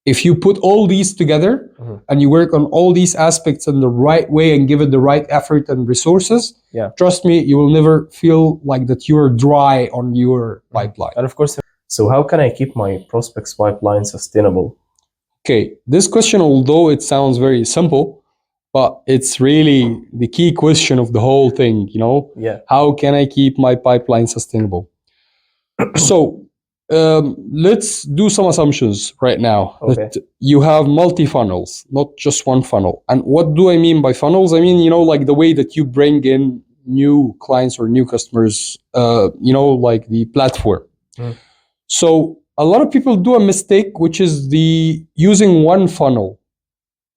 If you put all these together and you work on all these aspects in the right way and give it the right effort and resources, trust me, you will never feel like that you're dry on your pipeline. And of course, so how can I keep my prospects pipeline sustainable? Okay, this question, although it sounds very simple, but it's really the key question of the whole thing, you know? How can I keep my pipeline sustainable? So let's do some assumptions right now. That you have multi-funnels, not just one funnel. And what do I mean by funnels? I mean, you know, like the way that you bring in new clients or new customers, you know, like the platform. So a lot of people do a mistake, which is the using one funnel,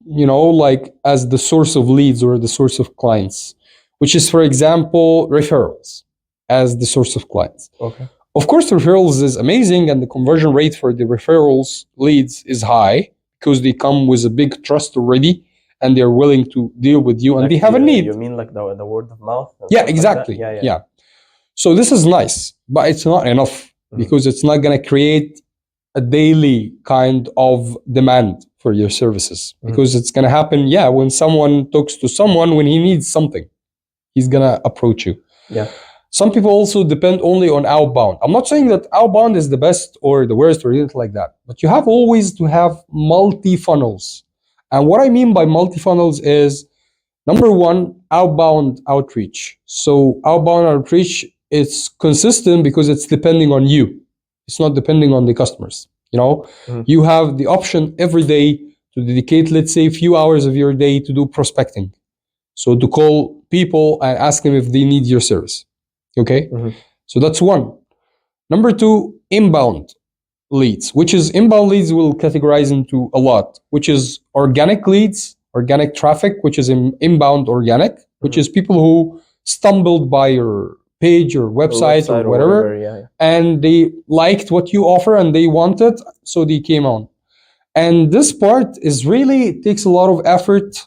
you know, like as the source of leads or the source of clients, which is, for example, referrals as the source of clients. Of course, referrals is amazing, and the conversion rate for the referrals leads is high because they come with a big trust already, and they're willing to deal with you, and like they have a need. You mean like the word of mouth? Yeah, exactly. Like yeah. So this is nice, but it's not enough because it's not going to create a daily kind of demand for your services, because it's going to happen. Yeah, when someone talks to someone, when he needs something, he's going to approach you. Some people also depend only on outbound. I'm not saying that outbound is the best or the worst or anything like that, but you have always to have multi-funnels. And what I mean by multi-funnels is, number one, outbound outreach. So outbound outreach is consistent because it's depending on you. It's not depending on the customers. You know, you have the option every day to dedicate, let's say, a few hours of your day to do prospecting. So to call people and ask them if they need your service. Okay, so that's one. Number two, inbound leads, which is inbound leads will categorize into a lot, which is organic leads, organic traffic, which is inbound organic, which is people who stumbled by your page or website or whatever, and they liked what you offer and they wanted, so they came on. And this part is really takes a lot of effort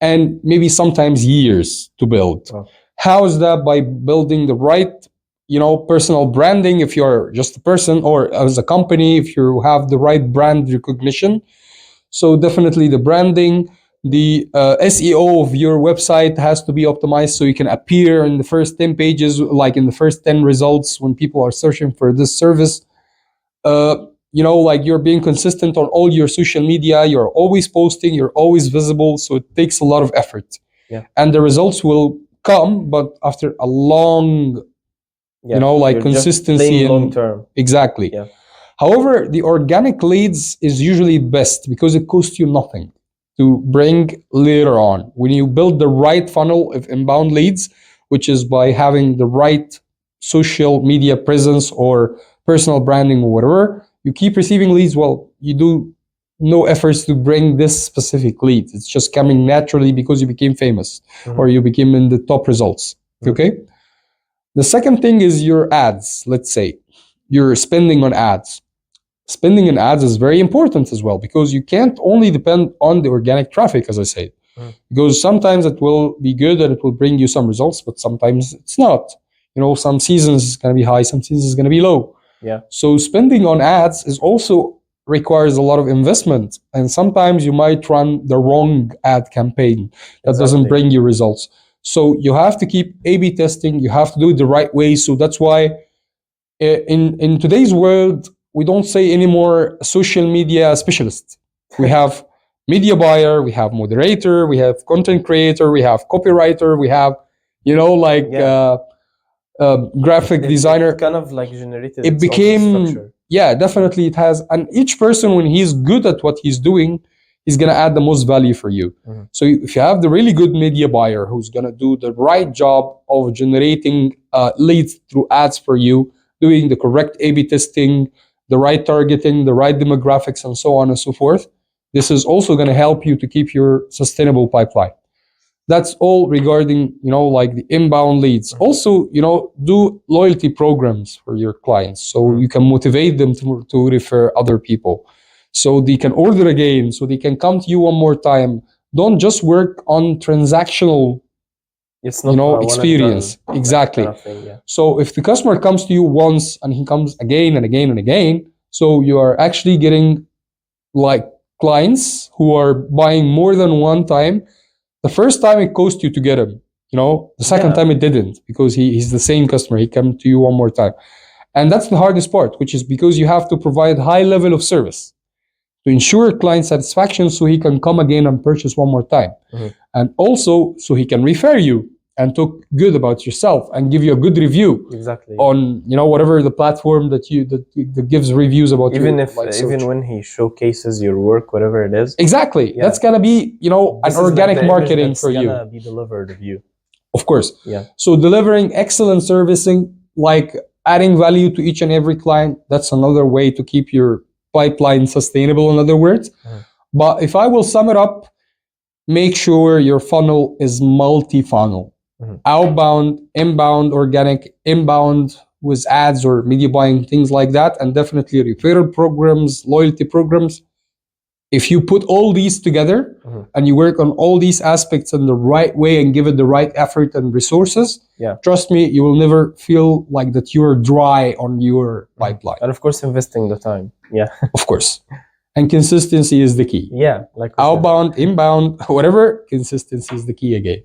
and maybe sometimes years to build. How is that? By building the right, you know, personal branding if you're just a person, or as a company if you have the right brand recognition. So definitely the branding, the SEO of your website has to be optimized so you can appear in the first 10 pages, like in the first 10 results when people are searching for this service. You know, like you're being consistent on all your social media, you're always posting, you're always visible. So it takes a lot of effort. And the results will come, but after a long, you know, like consistency and long term. Exactly. However, the organic leads is usually best because it costs you nothing to bring later on. When you build the right funnel of inbound leads, which is by having the right social media presence or personal branding or whatever, you keep receiving leads. Well, you do no efforts to bring this specific lead. It's just coming naturally because you became famous or you became in the top results. Okay. The second thing is your ads. Let's say you're spending on ads. Spending on ads is very important as well, because you can't only depend on the organic traffic, as I said, because sometimes it will be good and it will bring you some results, but sometimes it's not. You know, some seasons is going to be high, some seasons is going to be low. So spending on ads is also requires a lot of investment, and sometimes you might run the wrong ad campaign that doesn't bring you results. So you have to keep A/B testing. You have to do it the right way. So that's why in today's world, we don't say anymore social media specialist. We have media buyer, we have moderator, we have content creator, we have copywriter, we have, you know, like graphic designer. It kind of like generated. It became, yeah, definitely it has. And each person, when he's good at what he's doing, he's going to add the most value for you. So if you have the really good media buyer who's going to do the right job of generating leads through ads for you, doing the correct A/B testing, the right targeting, the right demographics, and so on and so forth, this is also going to help you to keep your sustainable pipeline. That's all regarding, you know, like the inbound leads. Also, you know, do loyalty programs for your clients so you can motivate them to refer other people, so they can order again, so they can come to you one more time. Don't just work on transactional, it's not, you know, experience. Exactly. Kind of thing, So if the customer comes to you once and he comes again and again and again, so you are actually getting like clients who are buying more than one time, the first time it cost you to get him. The second Yeah. time it didn't, because he's the same customer. He come to you one more time. And that's the hardest part, which is because you have to provide high level of service to ensure client satisfaction so he can come again and purchase one more time. Mhm. And also so he can refer you and talk good about yourself and give you a good review Exactly. on whatever the platform that gives reviews about Even you. if even when he showcases your work, whatever it is, Exactly. Yeah. That's gonna be, this an is like organic the image marketing that's for you. gonna be delivered of you. Of course. Yeah. So delivering excellent servicing, like adding value to each and every client, that's another way to keep your pipeline sustainable, in other words. Mhm. But if I will sum it up, make sure your funnel is multi-funnel. Mhm. Outbound, inbound, organic, inbound with ads or media buying, things like that, and definitely referral programs, loyalty programs. If you put all these together Mhm. and you work on all these aspects in the right way and give it the right effort and resources, Yeah. trust me, you will never feel like that you're dry on your pipeline. And of course, investing the time. Yeah. Of course. And consistency is the key. Yeah. Like we said. Outbound, inbound, whatever, consistency is the key again.